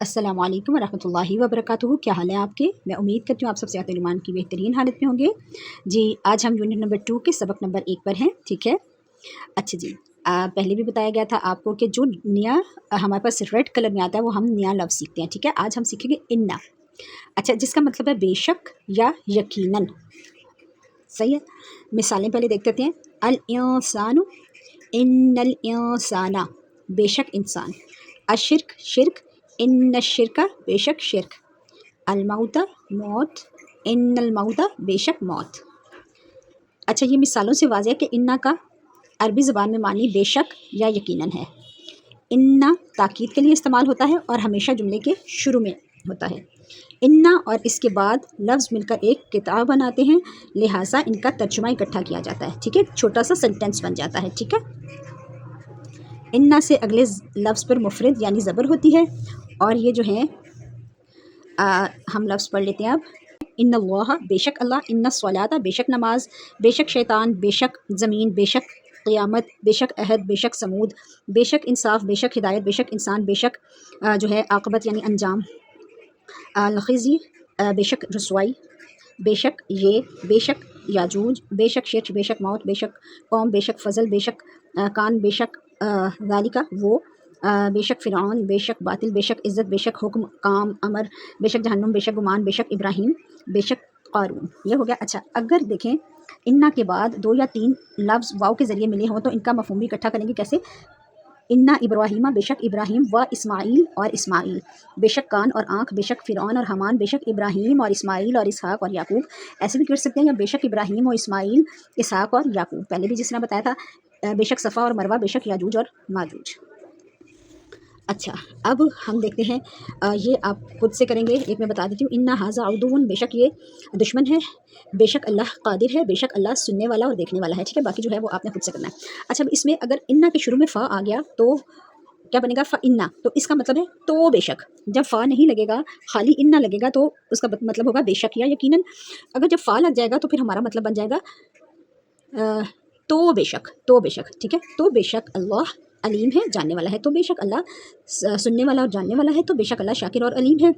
अस्सलाम वालेकुम वरहमतुल्लाहि वबरकातुहू। क्या हाल है आपके? मैं उम्मीद करती हूँ आप सब सेहत और ईमान की बेहतरीन हालत में होंगे। जी, आज हम यूनिट नंबर 2 के सबक नंबर 1 पर हैं। ठीक है, अच्छा जी। पहले भी बताया गया था आपको कि जो नया हमारे पास रेड कलर में आता है वो हम नया लफ्ज़ सीखते हैं। ठीक है, आज हम सीखेंगे इन्ना। अच्छा, जिसका मतलब है बेशक या यकीनन। सही है, मिसालें पहले देख लेते हैं। अल इंसानु, इन्नल इंसाना, बेशक इंसान। अशिर्क, शिर्क, इन्न शिरका, बेशक शिर्क। अलमौता, मौत, इन्नल मौता, बेशक मौत। अच्छा, ये मिसालों से वाज़ेह है कि इन्ना का अरबी ज़बान में मानी बेशक या यकीनन है। इन्ना ताकीद के लिए इस्तेमाल होता है और हमेशा जुमले के शुरू में होता है। इन्ना और इसके बाद लफ्ज़ मिलकर एक किताब बनाते हैं, लिहाजा इनका तर्जुमा इकट्ठा किया जाता है। ठीक है, छोटा सा सेंटेंस बन जाता है। ठीक है, इन्ना से अगले लफ्ज़ पर मुफरद यानी ज़बर होती है और ये जो है हम लफ्ज़ पढ़ लेते हैं अब। इन्नल्लाह, बेशक अल्लाह, इन्ना स्वलाता, बेशक नमाज, बेशक शैतान, बेशक ज़मीन, बेशक क़यामत, बेशक अहद, बेशक समूद, बेशक इंसाफ, बेशक हिदायत, बेशक इंसान, बेशक जो है आक़िबत यानी अंजाम, लखीज़ी, बेशक रसवाई, बेशक ये, बेशक याजूज, बेशक शिर्क, बेशक मौत, बेशक कौम, बेशक फ़ज़ल, बेशक कान, बेशक ज़ालिका वो, बेशक फ़िरौन, बेशक बातिल, बेशक इज़्ज़त, बेशक हुक्म, काम, अमर, बेशक जहन्नुम, बेशक गुमान, बेशक इब्राहीम, बेशक क़ारून। ये हो गया। अच्छा, अगर देखें इन्ना के बाद 2 या 3 लफ्ज़ वाव के ज़रिए मिले हों तो इनका मफ़हूम भी इकट्ठा करेंगे। कैसे? इन्ना इब्राहीमा, बेशक इब्राहीम, व इस्माईल और इस्माईल, बेशक कान और आँख, बेशक फ़िरौन और हामान, बेशक इब्राहीम और इस्माईल और इसहाक़ और याकूब। ऐसे भी कर सकते हैं, या बेशक इब्राहीम और इस्माईल, इसहाक़ और याकूब। पहले भी जिस तरह बताया था, बेशक सफ़ा और मरवा, बेशक याजूज और माजूज। अच्छा, अब हम देखते हैं, ये आप खुद से करेंगे। एक मैं बता देती हूँ। इन्ना हाज़ा अदुव्वुन, बेशक ये दुश्मन है, बेशक अल्लाह कादिर है, बेशक अल्लाह सुनने वाला और देखने वाला है। ठीक है, बाकी जो है वो आपने खुद से करना है। अच्छा, अब इसमें अगर इन्ना के शुरू में फ़ा आ गया तो क्या बनेगा? फ़ा इन्ना, तो इसका मतलब है तो बेशक। जब फ़ा नहीं लगेगा, खाली इन्ना लगेगा, तो उसका मतलब होगा बेशक या यकीनन। अगर जब फ़ा लग जाएगा तो फिर हमारा मतलब बन जाएगा तो बेशक, तो बेशक। ठीक है, तो बेशक अल्लाह अलीम है, जानने वाला है, तो बेशक अल्लाह सुनने वाला और जानने वाला है, तो बेशक अल्लाह शाकिर और अलीम है।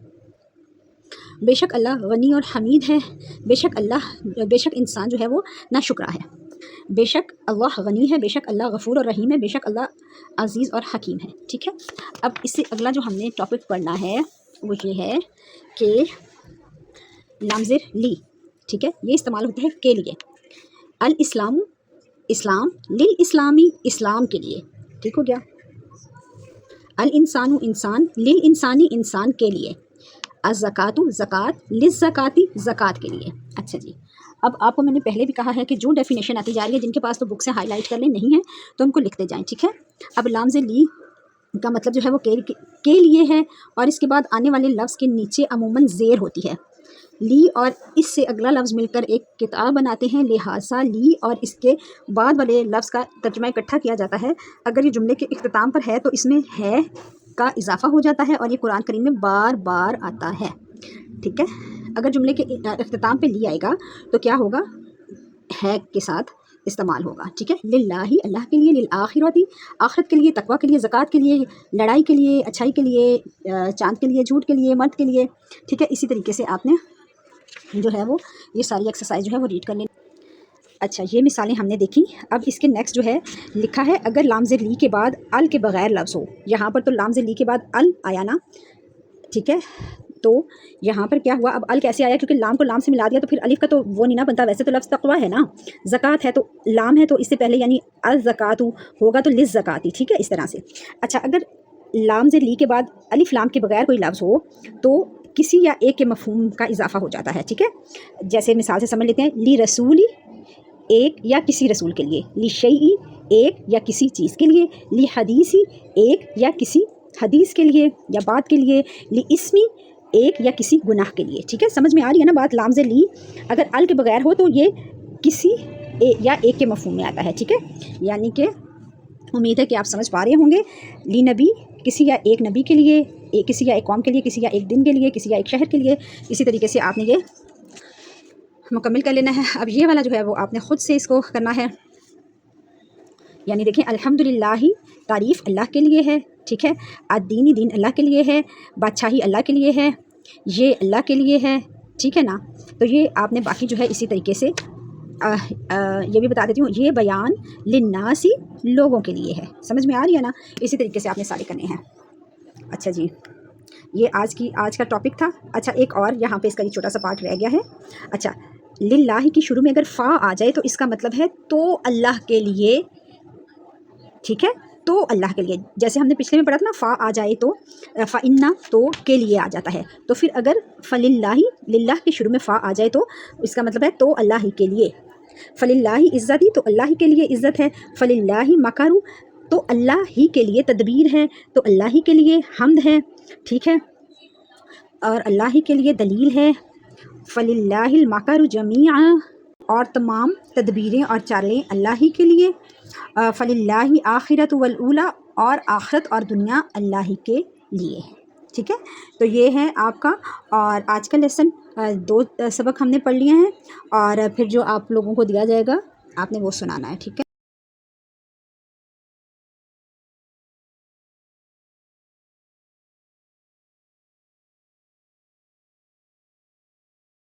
बेशक अल्लाह गनी और हमीद है, बेशक अल्लाह, बेशक इंसान जो है वो नाशुक्रा है। बेशक अल्लाह गनी है, बेशक अल्लाह गफ़ूर और रहीम है, बेशक अल्लाह अज़ीज़ और हकीम है। ठीक है, अब इससे अगला जो हमने टॉपिक पढ़ना है वो ये है कि लामज़िर ली। ठीक है, ये इस्तेमाल होता है के लिए। अल इस्लाम, इस्लाम, लिल इस्लामी, इस्लाम के लिए। ठीक हो गया। अल इंसानु, इंसान, लिल इंसानी, इंसान के लिए। अज़्ज़कातु, ज़कात, लिज़ ज़काती, ज़कात के लिए। अच्छा जी, अब आपको मैंने पहले भी कहा है कि जो डेफिनेशन आती जा रही है, जिनके पास तो बुक से हाईलाइट कर लें, नहीं है तो उनको लिखते जाएं। ठीक है, अब लामज़ ली का मतलब जो है वो के लिए है और इसके बाद आने वाले लफ्ज़ के नीचे अमूमन ज़ेर होती है। ली और इससे अगला लफ्ज़ मिलकर एक किताब बनाते हैं, लिहाजा ली और इसके बाद वाले लफ्ज़ का तर्जुमा इकट्ठा किया जाता है। अगर ये जुमले के इख्तिताम पर है तो इसमें है का इजाफ़ा हो जाता है और ये कुरान करीम में बार बार आता है। ठीक है, अगर जुमले के इख्तिताम पे ली आएगा तो क्या होगा? है के साथ इस्तेमाल होगा। ठीक है, लिल्लाही, अल्लाह के लिए, लिल आखिरती, आखिरत के लिए, तकवा के लिए, ज़कात के लिए, लड़ाई के लिए, अच्छाई के लिए, चाँद के लिए, झूठ के लिए, मर्द के लिए। ठीक है, इसी तरीके से आपने जो है वो ये सारी एक्सरसाइज जो है वो रीड कर लें। अच्छा, ये मिसालें हमने देखी। अब इसके नेक्स्ट जो है लिखा है, अगर लामज़िर ली के बाद अल के बग़ैर लफ्ज़ हो। यहाँ पर तो लामज़िर ली के बाद अल आया ना। ठीक है, तो यहाँ पर क्या हुआ? अब अल कैसे आया? क्योंकि लाम को लाम से मिला दिया तो फिर अलिफ का तो वो नहीं ना बनता। वैसे तो लफ्ज़ तक़वा है ना, ज़कात है तो लाम है तो इससे पहले यानी अल ज़कातु होगा तो लिज़ ज़काती। ठीक है, इस तरह से। अच्छा, अगर लामज़िर ली के बाद अलिफ लाम के बगैर कोई लफ्ज़ हो तो किसी या एक के मफ़हूम का इजाफ़ा हो जाता है। ठीक है, जैसे मिसाल से समझ लेते हैं। ली रसूली, एक या किसी रसूल के लिए। ली शैई, एक या किसी चीज़ के लिए। ली हदीसी, एक या किसी हदीस के लिए या बात के लिए। ली इसमी, एक या किसी गुनाह के लिए। ठीक है, समझ में आ रही है ना बात? लामज़िर ली अगर अल के बगैर हो तो ये किसी या एक के मफ़हूम में आता है। ठीक है, यानी कि उम्मीद है कि आप समझ पा रहे होंगे। ली नबी, किसी या एक नबी के लिए, किसी या एक कौम के लिए, किसी या एक दिन के लिए, किसी या एक शहर के लिए। इसी तरीके से आपने ये मुकम्मल कर लेना है। अब ये वाला जो है वो आपने ख़ुद से इसको करना है। یعنی دیکھیں الحمدللہ تعریف اللہ کے لیے ہے، ٹھیک ہے، الدین دین اللہ کے لیے ہے، بادشاہی اللہ کے لیے ہے، یہ اللہ کے لیے ہے، ٹھیک ہے نا. تو یہ آپ نے باقی جو ہے اسی طریقے سے یہ بھی بتا دیتی ہوں، یہ بیان للناسی لوگوں کے لیے ہے. سمجھ میں آ رہی ہے نا؟ اسی طریقے سے آپ نے سارے کرنے ہیں. اچھا جی، یہ آج کا ٹاپک تھا. اچھا ایک اور یہاں پہ اس کا یہ چھوٹا سا پارٹ رہ گیا ہے. اچھا للہ کی شروع میں اگر فا آ جائے تو اس کا مطلب ہے تو اللہ کے لیے، ٹھیک ہے، تو اللہ کے لیے. جیسے ہم نے پچھلے میں پڑھا تھا نا، فا آ جائے تو فَإِنَّا تو کے لیے آ جاتا ہے. تو پھر اگر فَلِلَّهِ للہ کے شروع میں فا آ جائے تو اس کا مطلب ہے تو اللہ ہی کے لیے. فَلِلَّهِ عزتی تو اللہ ہی کے لیے عزت ہے. فَلِلَّهِ مَكَرُ تو اللہ ہی کے لیے تدبیر ہے، تو اللہ ہی کے لیے حمد ہے، ٹھیک ہے، اور اللہ ہی کے لیے دلیل ہے. فَلِلَّهِ الْمَكَرُ جَمِيعًا اور تمام تدبیریں اور چالیں اللہ ہی کے لیے. فَلِلَّهِ آخرت والأولی اور آخرت اور دنیا اللہ ہی کے لیے، ٹھیک ہے. تو یہ ہے آپ کا، اور آج کا لیسن 2 سبق ہم نے پڑھ لیے ہیں، اور پھر جو آپ لوگوں کو دیا جائے گا آپ نے وہ سنانا ہے، ٹھیک ہے.